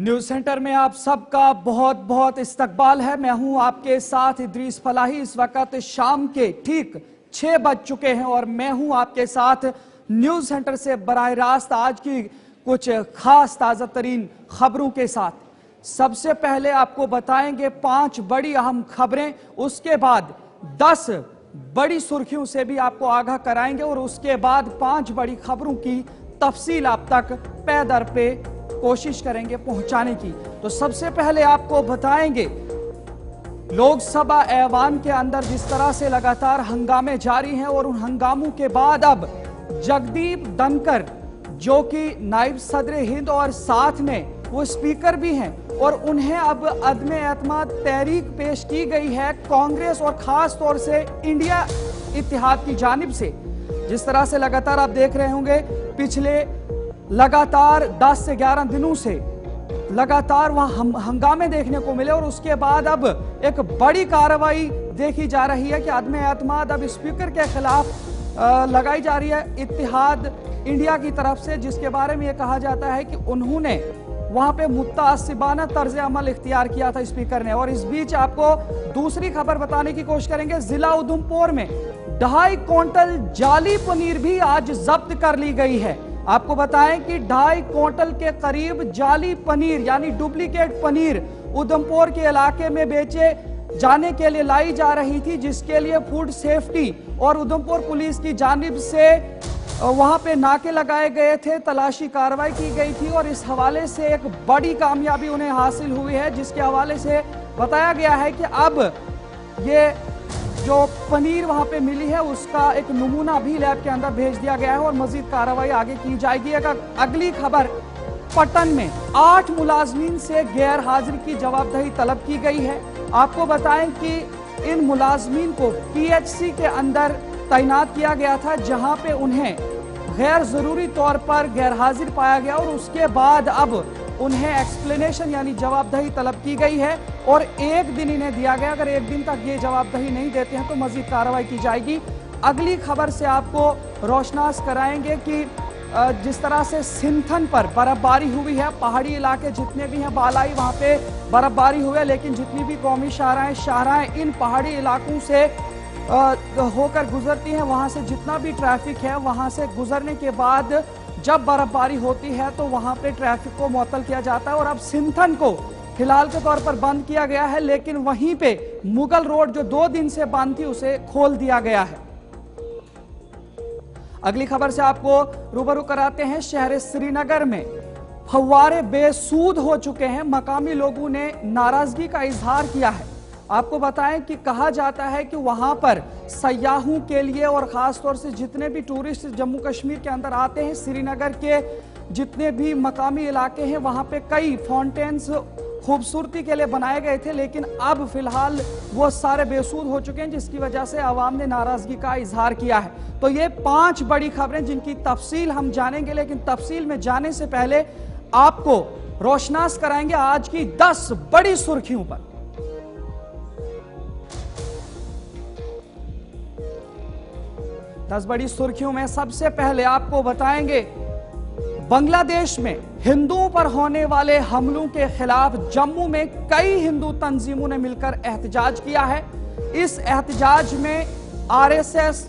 News centre में आप सबका बहुत बहुत इस्तकबाल है। मैं हूं आपके साथ इदरीस फलाही। इस वक्त शाम के ठीक 6 बज चुके हैं और मैं हूं आपके साथ न्यूज सेंटर से बराह रास्त आज की कुछ खास ताज़ा तरीन खबरों के साथ। सबसे पहले आपको बताएंगे 5 बड़ी अहम खबरें, उसके बाद 10 बड़ी सुर्खियों से भी आपको आगाह कराएंगे और उसके बाद 5 बड़ी खबरों की तफसील आप तक पे दर पे कोशिश करेंगे पहुंचाने की। तो सबसे पहले आपको बताएंगे लोकसभा ऐवान के अंदर जिस तरह से लगातार हंगामे जारी हैं और उन हंगामों के बाद अब जगदीप धनखड़ जो कि नायब सदर हिंद और साथ में वो स्पीकर भी हैं और उन्हें अब अदम एतमाद तहरीक पेश की गई है कांग्रेस और खास तौर से इंडिया इत्तेहाद की जानिब से। जिस तरह से लगातार आप देख रहे होंगे पिछले लगातार 10 से 11 दिनों से लगातार वहां हंगामे देखने को मिले और उसके बाद अब एक बड़ी कार्रवाई देखी जा रही है कि अदम एतमाद अब स्पीकर के खिलाफ लगाई जा रही है इत्तेहाद इंडिया की तरफ से, जिसके बारे में यह कहा जाता है कि उन्होंने वहां पे मुत्तासिबाना तर्ज अमल इख्तियार किया था स्पीकर ने। और इस बीच आपको दूसरी खबर बताने की कोशिश करेंगे। जिला उधमपुर में 2.5 क्विंटल जाली पनीर भी आज जब्त कर ली गई है। आपको बताएं कि 2.5 क्विंटल के करीब जाली पनीर यानी डुप्लीकेट पनीर उधमपुर के इलाके में बेचे जाने के लिए लाई जा रही थी, जिसके लिए फूड सेफ्टी और उधमपुर पुलिस की जानिब से वहां पे नाके लगाए गए थे, तलाशी कार्रवाई की गई थी और इस हवाले से एक बड़ी कामयाबी उन्हें हासिल हुई है, जिसके हवाले से बताया गया है कि अब ये जो पनीर वहां पे मिली है उसका एक नमूना भी लैब के अंदर भेज दिया गया है और मजीद कार्रवाई आगे की जाएगी। अगली खबर, पटन में 8 मुलाजमीन से गैर हाजिरी की जवाबदेही तलब की गई है। आपको बताएं कि इन मुलाजमीन को पीएचसी के अंदर तैनात किया गया था, जहां पे उन्हें गैर जरूरी तौर पर गैर हाजिर पाया गया और उसके बाद अब उन्हें एक्सप्लेनेशन यानी जवाबदेही तलब की गई है और 1 दिन इन्हें दिया गया। अगर 1 दिन तक ये जवाबदेही नहीं देते हैं तो मजीद कार्रवाई की जाएगी। अगली खबर से आपको रोशनास कराएंगे कि जिस तरह से सिंथन पर बर्फबारी हुई है, पहाड़ी इलाके जितने भी हैं बालाई वहां पे बर्फबारी हुई है, लेकिन जितनी भी कौमी शाहराएं इन पहाड़ी इलाकों से होकर गुजरती हैं, वहां से जितना भी ट्रैफिक है वहां से गुजरने के बाद जब बर्फबारी होती है तो वहां पे ट्रैफिक को मुअत्तल किया जाता है और अब सिंथन को फिलहाल के तौर पर बंद किया गया है, लेकिन वहीं पे मुगल रोड जो 2 दिन से बंद थी उसे खोल दिया गया है। अगली खबर से आपको रूबरू कराते हैं। शहर श्रीनगर में फव्वारे बेसूद हो चुके हैं। मकामी लोगों ने नाराजगी का इजहार किया है। आपको बताएं कि कहा जाता है कि वहां पर सयाहों के लिए और खास तौर से जितने भी टूरिस्ट जम्मू कश्मीर के अंदर आते हैं, श्रीनगर के जितने भी मकामी इलाके हैं वहां पे कई फाउंटेन्स खूबसूरती के लिए बनाए गए थे, लेकिन अब फिलहाल वो सारे बेसूद हो चुके हैं, जिसकी वजह से आवाम ने नाराजगी का इजहार किया है। तो ये 5 बड़ी खबरें जिनकी तफसील हम जानेंगे, लेकिन तफसील में जाने से पहले आपको रोशनास कराएंगे आज की 10 बड़ी सुर्खियों पर। 10 बड़ी सुर्खियों में सबसे पहले आपको बताएंगे बांग्लादेश में हिंदुओं पर होने वाले हमलों के खिलाफ जम्मू में कई हिंदू तंजीमों ने मिलकर एहतजाज किया है। इस एहतजाज में आरएसएस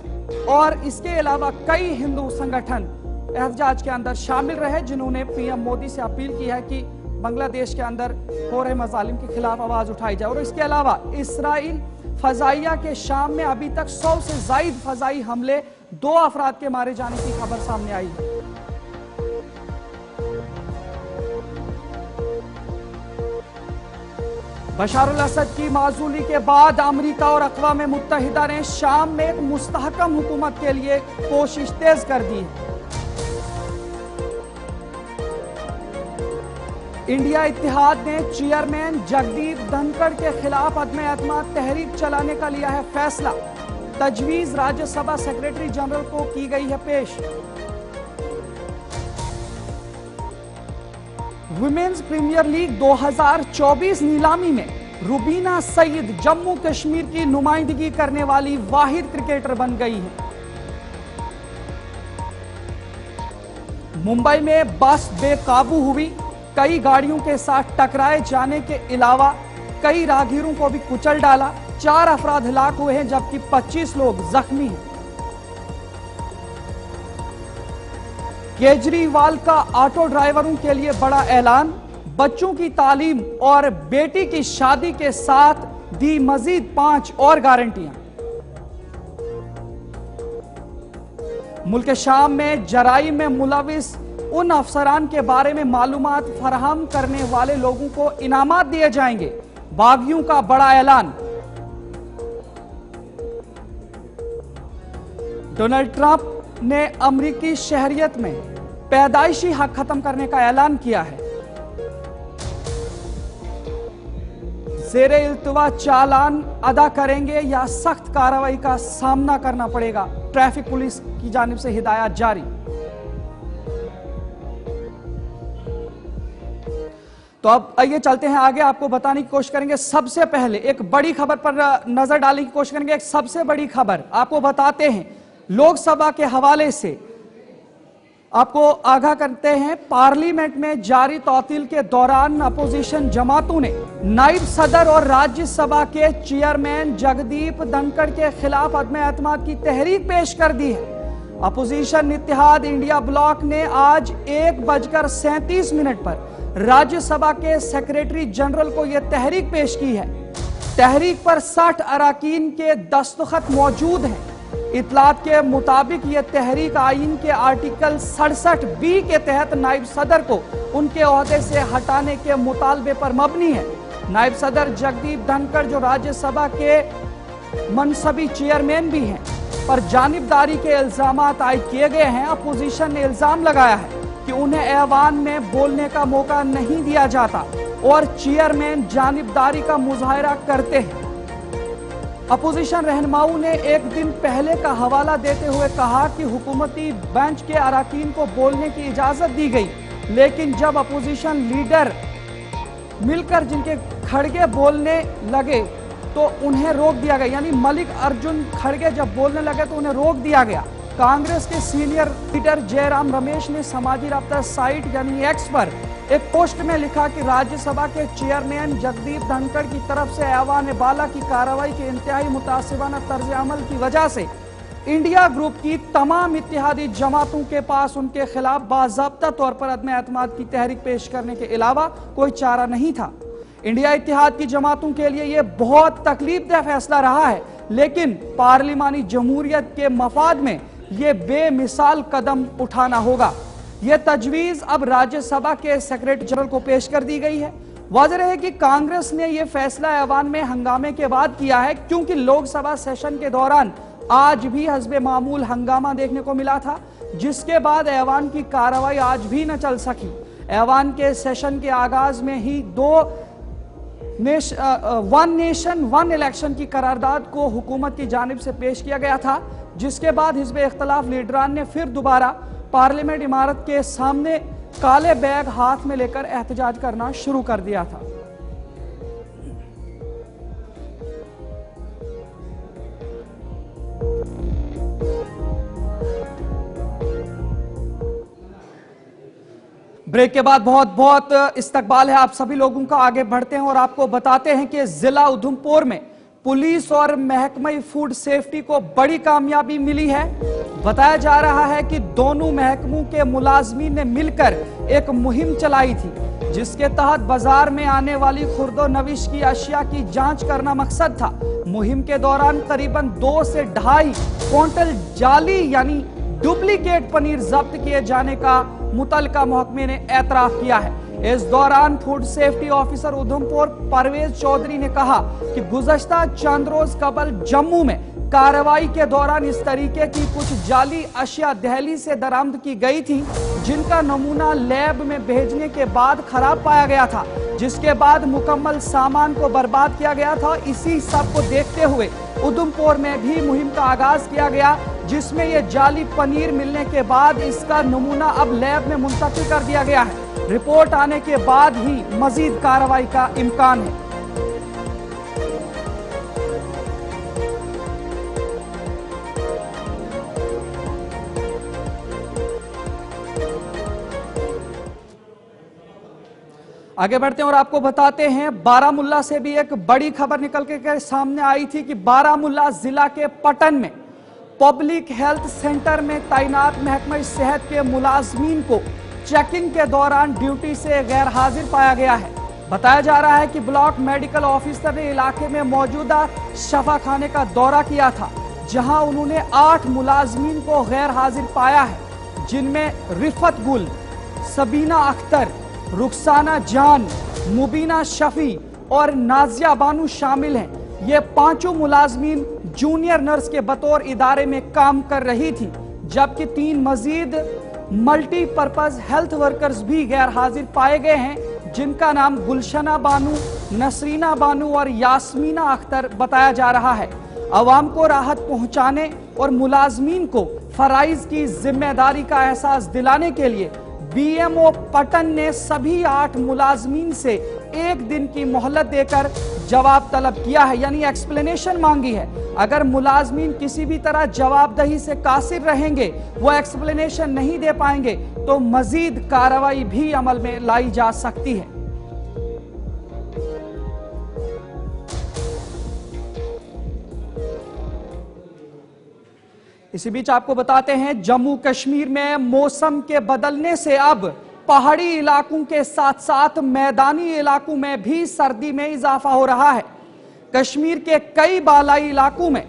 और इसके अलावा कई हिंदू संगठन एहतजाज के अंदर शामिल रहे, जिन्होंने पीएम मोदी से अपील की है कि बांग्लादेश के अंदर हो रहे मजालिम के खिलाफ आवाज उठाई जाए। और इसके अलावा इसराइल फजाइया के शाम में अभी तक 100 से ज्यादा फजाई हमले, 2 अफराद के मारे जाने की खबर सामने आई है। बशार अल असद की माजूली के बाद अमेरिका और अक़वाम मुत्तहिदा ने शाम में एक मुस्तहकम हुकूमत के लिए कोशिश तेज कर दी है। इंडिया इत्तेहाद ने चेयरमैन जगदीप धनखड़ के खिलाफ अदम एतमाद तहरीक चलाने का लिया है फैसला। तजवीज राज्यसभा सेक्रेटरी जनरल को की गई है पेश। वुमेन्स प्रीमियर लीग 2024 नीलामी में रुबीना सईद जम्मू कश्मीर की नुमाइंदगी करने वाली वाहिद क्रिकेटर बन गई है। मुंबई में बस बेकाबू हुई, कई गाड़ियों के साथ टकराए जाने के अलावा कई राहगीरों को भी कुचल डाला। 4 अफराद हलाक हुए हैं जबकि 25 लोग जख्मी हैं। केजरीवाल का ऑटो ड्राइवरों के लिए बड़ा ऐलान, बच्चों की तालीम और बेटी की शादी के साथ दी मजीद 5 और गारंटियां। मुल्क शाम में जराइम में मुलविस उन अफसरान के बारे में मालूमात फराहम करने वाले लोगों को इनामात दिए जाएंगे, बागियों का बड़ा ऐलान। डोनाल्ड ट्रंप ने अमेरिकी शहरियत में पैदाइशी हक खत्म करने का ऐलान किया है। ज़ेरे इल्तवा चालान अदा करेंगे या सख्त कार्रवाई का सामना करना पड़ेगा, ट्रैफिक पुलिस की जानिब से हिदायत जारी। तो अब आइए चलते हैं आगे, आपको बताने की कोशिश करेंगे। सबसे पहले एक बड़ी खबर पर नजर डालने की कोशिश करेंगे। एक सबसे बड़ी खबर आपको बताते हैं, लोकसभा के हवाले से आपको आगाह करते हैं। पार्लियामेंट में जारी तौतील के दौरान अपोजिशन जमातों ने नायब सदर और राज्यसभा के चेयरमैन जगदीप धनखड़ के खिलाफ अदम एतमाद की तहरीक पेश कर दी है। अपोजिशन इत्तेहाद इंडिया ब्लॉक ने आज 1:37 पर राज्यसभा के सेक्रेटरी जनरल को यह तहरीक पेश की है। तहरीक पर 60 अरकान के दस्तखत मौजूद हैं। इतलात के मुताबिक यह तहरीक आईन के आर्टिकल 67B के तहत नायब सदर को उनके ओहदे से हटाने के मुतालबे पर मबनी है। नायब सदर जगदीप धनखड़, जो राज्यसभा के मनसबी चेयरमैन भी हैं, पर जानिबदारी के इल्जामात आयद किए गए हैं। अपोजिशन ने इल्जाम लगाया है कि उन्हें ऐवान में बोलने का मौका नहीं दिया जाता और चेयरमैन जानिबदारी का मुजाहरा करते हैं। अपोजिशन रहनुमाओं ने एक दिन पहले का हवाला देते हुए कहा कि हुकूमती बेंच के अरकान को बोलने की इजाजत दी गई, लेकिन जब अपोजिशन लीडर मिलकर जिनके खड़गे बोलने लगे तो उन्हें रोक दिया गया। यानी मलिक अर्जुन खड़गे जब बोलने लगे तो उन्हें रोक दिया गया। कांग्रेस के सीनियर लीडर जयराम रमेश ने समाजी राब्ता साइट यानी एक्स पर एक पोस्ट में लिखा कि राज्यसभा के चेयरमैन जगदीप धनखड़ की तरफ से ऐवान बाला की कार्रवाई के इंतहाई मुतासिबाना तर्ज अमल की वजह से इंडिया ग्रुप की तमाम इत्तेहादी जमातों के पास उनके खिलाफ बाज़ाब्ता तौर पर अदम एतमाद की तहरीक पेश करने के अलावा कोई चारा नहीं था। इंडिया इत्तेहाद की जमातों के लिए यह बहुत तकलीफदेह फैसला रहा है, लेकिन पार्लिमानी जमहूरियत के मफाद में यह बेमिसाल कदम उठाना होगा। यह तजवीज़ अब राज्यसभा के सेक्रेटरी जनरल को पेश कर दी गई है। वाज़ेह है कि कांग्रेस ने यह फैसला ऐवान में हंगामे के बाद किया है, क्योंकि लोकसभा सेशन के दौरान आज भी हस्बे मामूल हंगामा देखने को मिला था, जिसके बाद ऐवान की कार्रवाई आज भी न चल सकी। ऐवान के सेशन के आगाज में ही वन नेशन वन इलेक्शन की करारदाद को हुकूमत की जानिब से पेश किया गया था, जिसके बाद हिज़्ब इख्तिलाफ लीडरान ने फिर दोबारा पार्लियामेंट इमारत के सामने काले बैग हाथ में लेकर एहतजाज करना शुरू कर दिया था। ब्रेक के बाद बहुत बहुत इस्तकबाल है आप सभी लोगों का। आगे बढ़ते हैं और आपको बताते हैं कि जिला उधमपुर में पुलिस और महकमा फूड सेफ्टी को बड़ी कामयाबी मिली है। बताया जा रहा है कि दोनों महकमों के मुलाजमीन ने मिलकर एक मुहिम चलाई थी, जिसके तहत बाजार में आने वाली खुर्दो नविश की अशिया की जांच करना मकसद था। मुहिम के दौरान करीबन 2 से 2.5 क्विंटल जाली यानी डुप्लीकेट पनीर जब्त किए जाने का मुतलका महकमे ने एतराफ किया है। इस दौरान food safety officer Udhampur Parvez Chaudhary ने कहा कि गुज़श्ता चंद रोज कबल जम्मू में कार्रवाई के दौरान इस तरीके की कुछ जाली अशिया दिल्ली से दरामद की गई थी, जिनका नमूना लैब में भेजने के बाद खराब पाया गया था, जिसके बाद मुकम्मल सामान को बर्बाद किया गया था। इसी सब को देखते हुए उधमपुर में भी मुहिम का आगाज किया गया, जिसमें यह जाली पनीर मिलने के बाद इसका नमूना अब लैब में मुंतकिल कर दिया गया है। रिपोर्ट आने के बाद ही मजीद कार्रवाई का इम्कान है। आगे बढ़ते हैं और आपको बताते हैं बारामुल्ला से भी एक बड़ी खबर निकल के सामने आई थी कि बारामुल्ला जिला के पटन में पब्लिक हेल्थ सेंटर में तैनात महकमा सेहत के मुलाजमीन को चेकिंग के दौरान ड्यूटी से गैर हाजिर पाया गया है। बताया जा रहा है कि ब्लॉक मेडिकल ऑफिसर ने इलाके में मौजूदा शफा खाने का दौरा किया था, जहां उन्होंने 8 मुलाजमीन को गैर हाजिर पाया है, जिनमें रिफत गुल, सबीना अख्तर, रुखसाना जान, मुबीना शफी और नाजिया बानू शामिल हैं। ये पांचों मुलाजमीन जूनियर नर्स के बतौर इदारे में काम कर रही थी, जबकि 3 मजीद मल्टी पर्पज हेल्थ वर्कर्स भी गैर हाजिर पाए गए हैं, जिनका नाम गुलशना बानू, नसरीना बानू और यास्मीना अख्तर बताया जा रहा है। अवाम को राहत पहुंचाने और मुलाजमीन को फराइज की जिम्मेदारी का एहसास दिलाने के लिए बीएमओ पटन ने सभी 8 मुलाजमीन से 1 दिन की मोहलत देकर जवाब तलब किया है, यानी एक्सप्लेनेशन मांगी है। अगर मुलाजमीन किसी भी तरह जवाबदही से कासिर रहेंगे, वो एक्सप्लेनेशन नहीं दे पाएंगे, तो मजीद कार्रवाई भी अमल में लाई जा सकती है। इसी बीच आपको बताते हैं जम्मू कश्मीर में मौसम के बदलने से अब पहाड़ी इलाकों के साथ साथ मैदानी इलाकों में भी सर्दी में इजाफा हो रहा है। कश्मीर के कई बालाई इलाकों में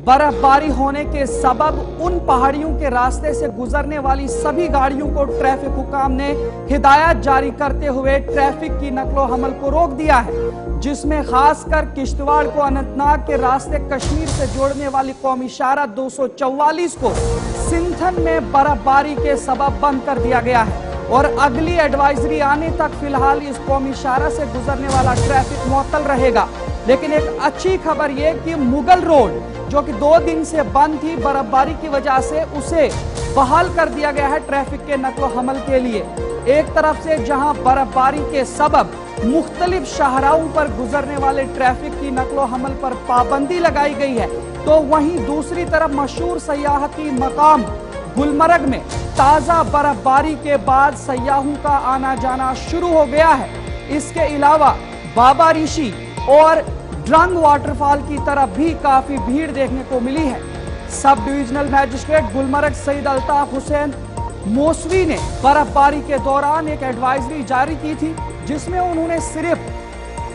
बर्फबारी होने के सबब उन पहाड़ियों के रास्ते से गुजरने वाली सभी गाड़ियों को ट्रैफिक हुकाम ने हिदायत जारी करते हुए ट्रैफिक की नकलो हमल को रोक दिया है, जिसमें खासकर किश्तवाड़ को अनंतनाग के रास्ते कश्मीर से जोड़ने वाली कौमी शाहरा 244 को सिंथन में बर्फबारी के सबब बंद कर दिया गया है और अगली एडवाइजरी आने तक फिलहाल इस कौमी शाहरा से गुजरने वाला ट्रैफिक मुअत्तल रहेगा। लेकिन एक अच्छी खबर यह कि मुगल रोड, जो कि 2 दिन से बंद थी बर्फबारी की वजह से, उसे बहाल कर दिया गया है ट्रैफिक के नकलो हमल के लिए। एक तरफ से जहां बर्फबारी के सबब मुख्तलिफ शाहराओं पर गुजरने वाले ट्रैफिक की नकलो हमल पर पाबंदी लगाई गई है, तो वहीं दूसरी तरफ मशहूर सयाहती मकाम गुलमर्ग में ताजा बर्फबारी के बाद सयाहों का आना जाना शुरू हो गया है। इसके अलावा बाबा ऋषि और ड्रंग वाटरफॉल की तरफ भी काफी भीड़ देखने को मिली है। Sub divisional magistrate Gulmarg Saeed Altaf Hussain Mousavi ने बर्फबारी के दौरान एक एडवाइजरी जारी की थी, जिसमें उन्होंने सिर्फ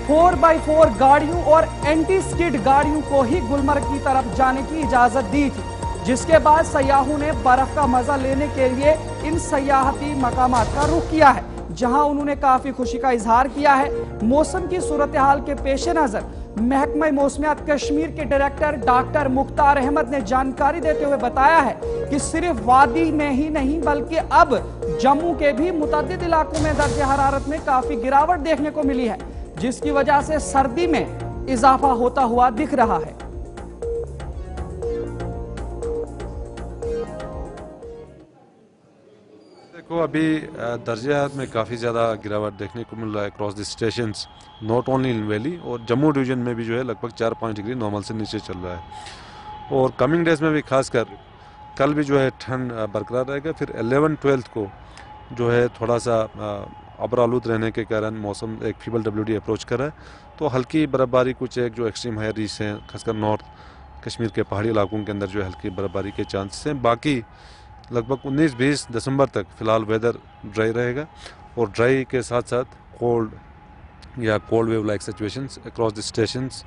4x4 गाड़ियों और एंटी स्किड गाड़ियों को ही गुलमर्ग की तरफ जाने की इजाजत दी थी, जिसके बाद सयाहों ने बर्फ का मजा लेने के लिए इन सयाहती मकामात का रुख किया है, जहां उन्होंने काफी खुशी का इजहार किया है। मौसम की सूरत हाल के पेश नजर महकमा मौसमियात कश्मीर के डायरेक्टर डॉक्टर मुख्तार अहमद ने जानकारी देते हुए बताया है कि सिर्फ वादी में ही नहीं बल्कि अब जम्मू के भी मुतअद्दिद इलाकों में दर्ज हरारत में काफी गिरावट देखने को मिली है, जिसकी वजह से सर्दी में इजाफा होता हुआ दिख रहा है। देखो, अभी दर्जे हरारत में काफ़ी ज़्यादा गिरावट देखने को मिल रहा है across the stations, not only in valley, और जम्मू डिवीजन में भी जो है लगभग 4-5 डिग्री नॉर्मल से नीचे चल रहा है। और कमिंग डेज में भी खासकर कल भी जो है ठंड बरकरार रहेगा। फिर 11-12 को जो है थोड़ा सा अब्र आलूद रहने के कारण मौसम एक फीबल WD अप्रोच कर रहा है, तो हल्की बर्फबारी, कुछ एक जो एक्सट्रीम हायर रीच हैं खासकर नॉर्थ कश्मीर के पहाड़ी इलाकों के अंदर जो है हल्की बर्फबारी के चांसेस हैं। बाकी लगभग 19-20 दिसंबर तक फिलहाल वेदर ड्राई रहेगा, और ड्राई के साथ साथ कोल्ड या cold wave like situations across the stations,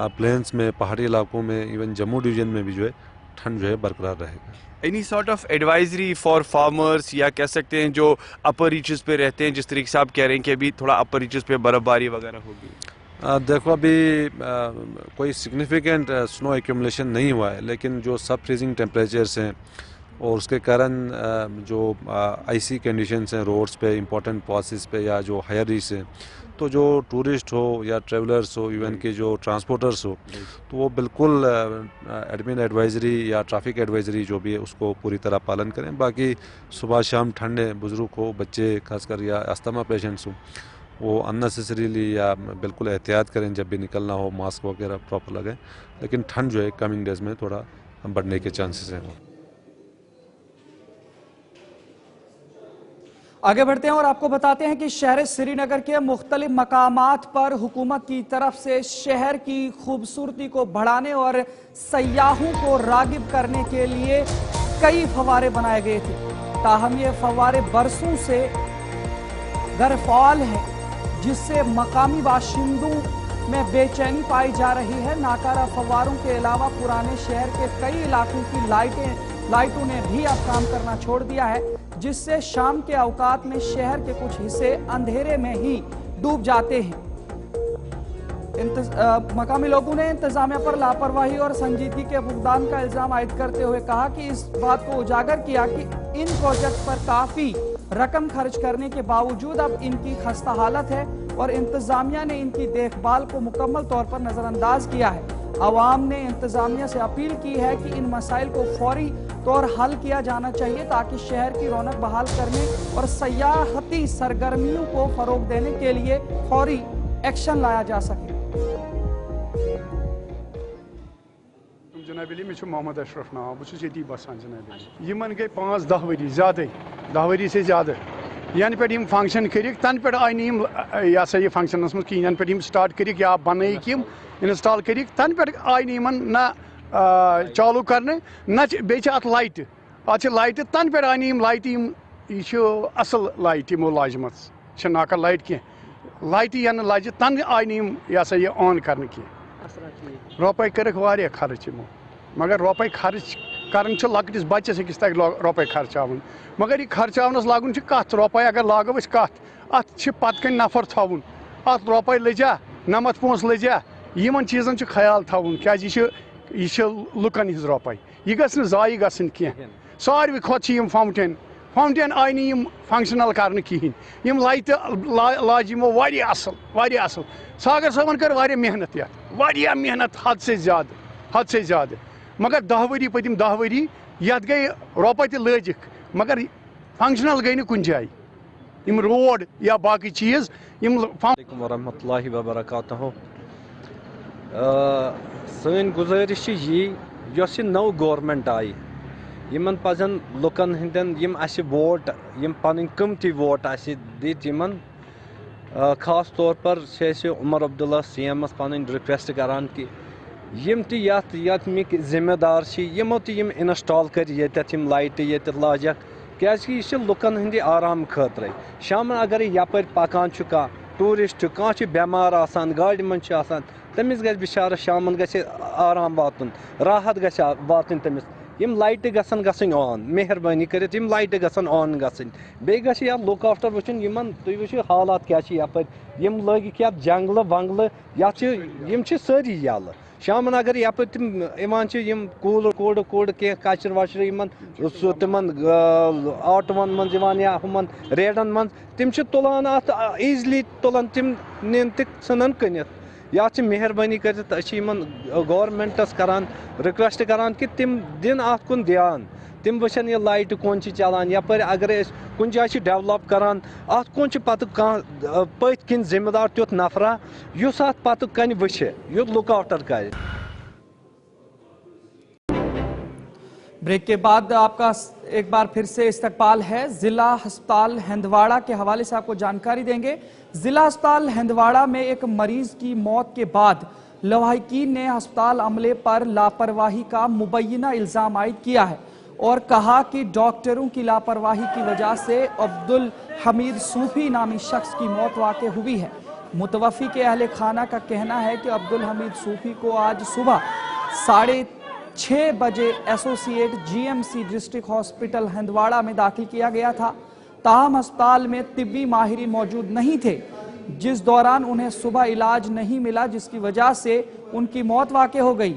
plains में, पहाड़ी इलाकों में, इवन जम्मू डिवीजन में भी जो है ठंड जो है बरकरार रहेगा। Any sort of advisory for farmers, या कह सकते हैं जो अपर रीचेस पे रहते हैं, जिस तरीके से आप कह रहे हैं कि अभी थोड़ा अपर रीचेस पे बर्फबारी वगैरह होगी? देखो, अभी कोई सिग्निफिकेंट स्नो एक्यूमुलेशन नहीं हुआ है, लेकिन जो सब फ्रीजिंग टेम्परेचर्स हैं और उसके कारण जो आईसी कंडीशंस हैं रोड्स पे, इंपॉर्टेंट पासेस पे, या जो हायर रीच हैं, तो जो टूरिस्ट हो या ट्रेवलर्स हो, इवन के जो ट्रांसपोर्टर्स हो, तो वो बिल्कुल एडमिन एडवाइजरी या ट्रैफिक एडवाइजरी जो भी है उसको पूरी तरह पालन करें। बाकी सुबह शाम ठंडे, बुजुर्ग हो, बच्चे खासकर, या अस्थमा पेशेंट्स हो, वो अननेसेसरीली या बिल्कुल एहतियात करें जब भी निकलना हो, मास्क वगैरह प्रॉपर लगाएं। लेकिन ठंड जो है कमिंग डेज में थोड़ा बढ़ने के चांसेस हैं। आगे बढ़ते हैं और आपको बताते हैं कि शहर श्रीनगर के मुख्तलिफ मकामात पर हुकूमत की तरफ से शहर की खूबसूरती को बढ़ाने और सयाहों को रागिब करने के लिए कई फव्वारे बनाए गए थे। ताहम ये फव्वारे बरसों से गैरफाल हैं, जिससे मकामी बाशिंदों में बेचैनी पाई जा रही है। नाकारा फव्वारों के अलावा पुराने शहर के कई इलाकों की लाइटों ने भी अब काम करना छोड़ दिया है, जिससे शाम के औकात में शहर के कुछ हिस्से अंधेरे में ही डूब जाते हैं। मकामी लोगों ने इंतजामिया पर लापरवाही और संजीदगी के फुकदान का इल्जाम आयद करते हुए कहा कि इस बात को उजागर किया कि इन प्रोजेक्ट पर काफी रकम खर्च करने के बावजूद अब इनकी खस्ता हालत है और इंतजामिया ने इनकी देखभाल को मुकम्मल तौर पर नजरअंदाज किया है। अवाम ने इंतजामिया से अपील की है कि इन मसाइल को फौरी तौर हल किया जाना चाहिए ताकि शहर की रौनक बहाल करने और सयाहती सरगर्मियों को फरोग देने के लिए फौरी एक्शन लाया जा सके। जनाब अली मैं मोहम्मद अशरफ नाम बहुत ये बसान जनाब अली यमन गई 5-10 वरी ज़्यादा 10 वरी से ज़्यादा यान पे फंक्शन कर तन पे आई यह सा यह फंक्शनस मज कहीं पे स्टार्ट कर या बन इंस्टॉल कर तन पे आई ना चालू करने न बे अत लाइट लाइट तन पे आई लाइट यह असल लाइट यमो लाजम नाकर लाइट कह लाइट यन लज तन आई यह सा यह ऑन कर रुपये कर खर्च यमो मगर रुपये खर्च करन लकटिस बच्चस अकिस तक रुपये खर्चावन मगर यह खर्चावनस लागुन कत रुपये अगर लागो कत अत पत कन नफर थवन अत रुपये लजा नमत पोस लजा यमन चीजन ख्याल थवन क्या यह लुकन हिज रुपये यह गि जाय गन कह सारे खोत फाउंटेन आई नी फंक्शनल कर कहें लाइट लाज यमो असल सागर साहबन कर मेहनत मेहनत हद से ज़्यादा मगर 10 वरी पतिम 10 वरी यत गई रुपये त लजिक मगर फंक्शनल गई न कुन जाय यम रोड या बाकी चीज यम वरहमतुल्लाहि वबरकातुहू सन गुजारिश यह नौ गवर्नमेंट आई यमन पजन लुकन हंदन यम अस वोट यम पन कमती वोट दित यमन खास तौर पर उमर अब्दुल्ला सीएम पन रिक्वेस्ट करान कि यम तमिक जिम्मेदार यमो तम इंस्टॉल कर यम लाइट ये लाजक क्या लुकन हंद आराम खतर शाम अगर यपर पकान कह टूरिस्ट कह बेमार आसान गाड़ी मन तमिस गि बिचार शाम ग आराम वातन राहत ग तमिस यम लाइट गसन ऑन मेहरबानी कर लाइट गसन ऑन बे या लुक आफ्टर वुचन यमन तुम वो हालात क्या यपर यम लगिक या जंगल वंगल यम सारी यल शाम अगर यपर तम कूल कूड़ कह कचर वचर तम आटोवन मन या हमन रेडन मन तम तुलान अत ईजली तुलान तम नीन सन कनित या मेहरबानी कर गवर्नमेंटस करान रिक्वेस्ट करान कि तम दिन अत कुन ध्यान तम वचन यह लाइट कौन चलान यपर अगर कुन जाए डेवलप करान अत कौन पत पत किन जिम्मेदार तुत नफरा युस अत पत कन वुच युत लुक आफ्टर कर। ब्रेक के बाद आपका एक बार फिर से इस्तकबाल है। जिला अस्पताल हंदवाड़ा के हवाले से आपको जानकारी देंगे। जिला अस्पताल हंदवाड़ा में एक मरीज की मौत के बाद लवाहिकीन ने अस्पताल अमले पर लापरवाही का मुबैना इल्जाम आयद किया है और कहा कि डॉक्टरों की लापरवाही की वजह से अब्दुल हमीद सूफी नामी शख्स की मौत वाक़ हुई है। मुतवफ़ी के अहले खाना का कहना है कि अब्दुल हमीद सूफी को आज सुबह 6:30 बजे associate GMC district hospital Handwara में दाखिल किया गया था। ताहम अस्पताल में तिब्बी माहिरीन मौजूद नहीं थे, जिस दौरान उन्हें सुबह इलाज नहीं मिला, जिसकी वजह से उनकी मौत वाक़ हो गई।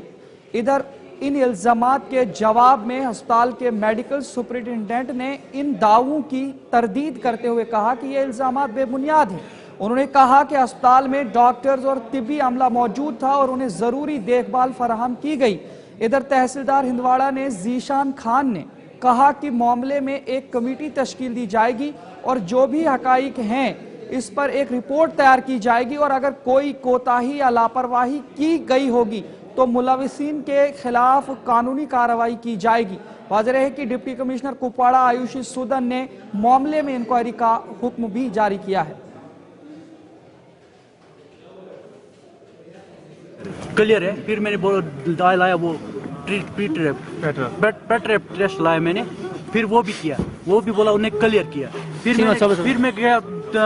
इधर इन इल्जामात के जवाब में अस्पताल के मेडिकल सुपरिटेंडेंट ने इन दावों की तरदीद करते हुए कहा कि ये इल्जामात बेबुनियाद हैं। उन्होंने कहा कि अस्पताल में डॉक्टर्स और तिब्बी अमला मौजूद था और उन्हें जरूरी देखभाल फराहम की गई। इधर तहसीलदार हिंदवाड़ा ने जीशान खान ने कहा कि मामले में एक कमेटी तश्कील दी जाएगी और जो भी हकाइक हैं इस पर एक रिपोर्ट तैयार की जाएगी और अगर कोई कोताही या लापरवाही की गई होगी तो मुलविसीन के खिलाफ कानूनी कार्रवाई की जाएगी। वाज़ेह है कि डिप्टी कमिश्नर कुपवाड़ा आयुषी सूदन ने मामले में इंक्वायरी का हुक्म भी जारी किया है। क्लियर है। फिर मैंने बोला लाया वो पेट टेस्ट लाया मैंने, फिर वो भी किया, वो भी बोला उन्हें क्लियर किया। फिर मैं गया,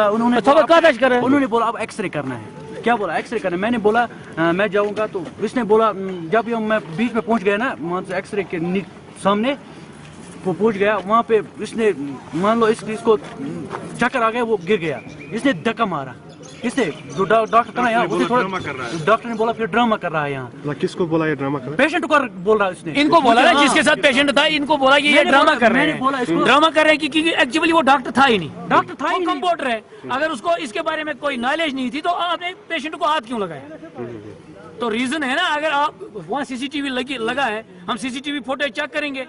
उन्होंने बोला अब एक्सरे करना है। क्या बोला एक्सरे करना है? मैंने बोला मैं जाऊंगा। तो इसने बोला जब मैं बीच में पहुंच गया ना, वहाँ से एक्सरे के सामने वो पहुंच गया, वहाँ पे इसने मान लो इसको चक्कर आ गया, वो गिर गया, इसने धक्का मारा। इसने जो डॉक्टर था ना यहाँ, डॉक्टर ने बोला फिर ड्रामा कर रहा है यहाँ। किसको बोला ये ड्रामा कर रहा है? पेशेंट को बोल रहा है उसने। इनको बोला ना जिसके साथ पेशेंट था, इनको बोला कि ये ड्रामा कर रहे हैं, ड्रामा कर रहे हैं क्योंकि एक्चुअली वो डॉक्टर था ही नहीं, डॉक्टर था ही नहीं, कंपाउंडर है। अगर उसको इसके बारे में कोई नॉलेज नहीं थी तो आपने पेशेंट को हाथ क्यों लगाया? तो रीजन है ना, अगर आप वहाँ सीसीटीवी लगा है, हम सीसीटीवी फुटेज चेक करेंगे।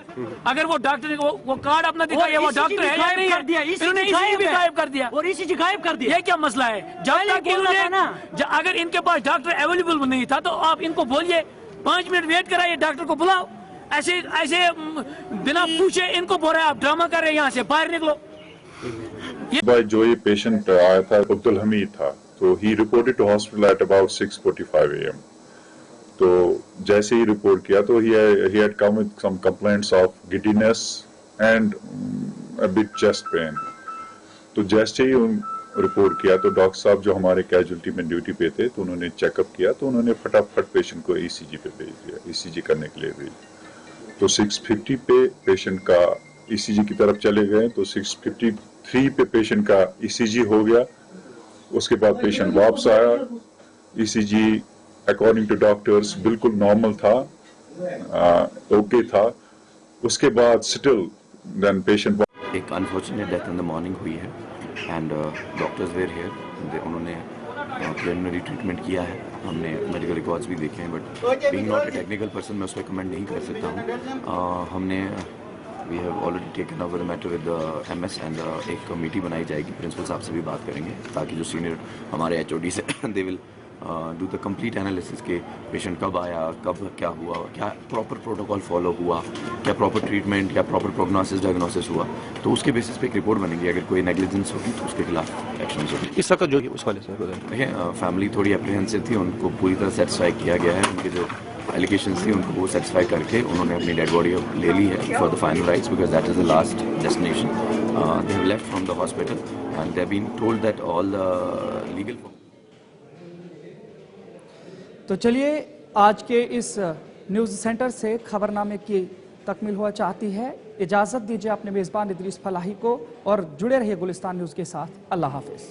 अगर वो डॉक्टर ने वो कार्ड अपना दिखाया, वो डॉक्टर है या नहीं है, इन्होंने इसी भी गायब कर दिया और इसी गायब कर दिया। ये क्या मसला है? जब तक इन्होंने अगर इनके पास डॉक्टर अवेलेबल नहीं था तो आप इनको बोलिए 5 मिनट वेट कराइए, डॉक्टर को बुलाओ। ऐसे बिना पूछे इनको बोल रहे आप ड्रामा कर रहे हैं, यहाँ से बाहर निकलो। जो ये पेशेंट आया था अब्दुल हमीद था, तो he reported to hospital at about 6:45 AM। तो जैसे ही रिपोर्ट किया तो he had come with some complaints of giddiness and a bit chest pain। तो जैसे ही रिपोर्ट किया तो डॉक्टर साहब जो हमारे कैजुअलिटी में ड्यूटी पे थे, तो उन्होंने चेकअप किया, तो उन्होंने फटाफट पेशेंट को ECG पे भेज दिया, ECG करने के लिए भेज। तो 6:50 पे पेशेंट का ECG की तरफ चले गए, तो 6:53 पे पेशेंट का ECG हो गया। उसके बाद पेशेंट वापस आया, ECG अकॉर्डिंग टू डॉक्टर्स बिल्कुल नॉर्मल था, ओके था। उसके बाद स्टिल देन पेशेंट एक unfortunate death in the morning हुई है एंड डॉक्टर्स वेयर हियर, उन्होंने प्रिलिमिनरी ट्रीटमेंट किया है, हमने मेडिकल रिकॉर्ड्स भी देखे हैं, but being not a technical person मैं उसको कमेंट नहीं कर सकता हूँ। हमने we have already taken over the matter with MS and एक कमेटी बनाई जाएगी, प्रिंसिपल साहब से भी बात करेंगे ताकि जो सीनियर हमारे HOD से they will do the complete analysis के पेशेंट कब आया, कब क्या हुआ, क्या प्रॉपर प्रोटोकॉल फॉलो हुआ, क्या प्रॉपर ट्रीटमेंट या प्रॉपर प्रोग्नोसिस डायग्नोसिस हुआ, तो उसके बेसिस पे एक रिपोर्ट बनेगी। अगर कोई नेग्लिजेंस होगी तो उसके खिलाफ एक्शन होगी। इस वक्त जो उस वाले से देखिए फैमिली थोड़ी एप्रीहेंसिव थी, उनको पूरी तरह सेटिस्फाई किया गया है, उनके जो एलिगेशंस थी उनको वो सेटिस्फाई करके उन्होंने अपनी डेड बॉडी ले ली है for the final rites, because that is the last destination. They have left from the hospital and they have been told that all the legal. तो चलिए आज के इस न्यूज़ सेंटर से खबरनामे की तकमील हुआ चाहती है। इजाज़त दीजिए अपने मेज़बान इदरीस फलाही को और जुड़े रहिए गुलिस्तान न्यूज़ के साथ। अल्लाह हाफिज़।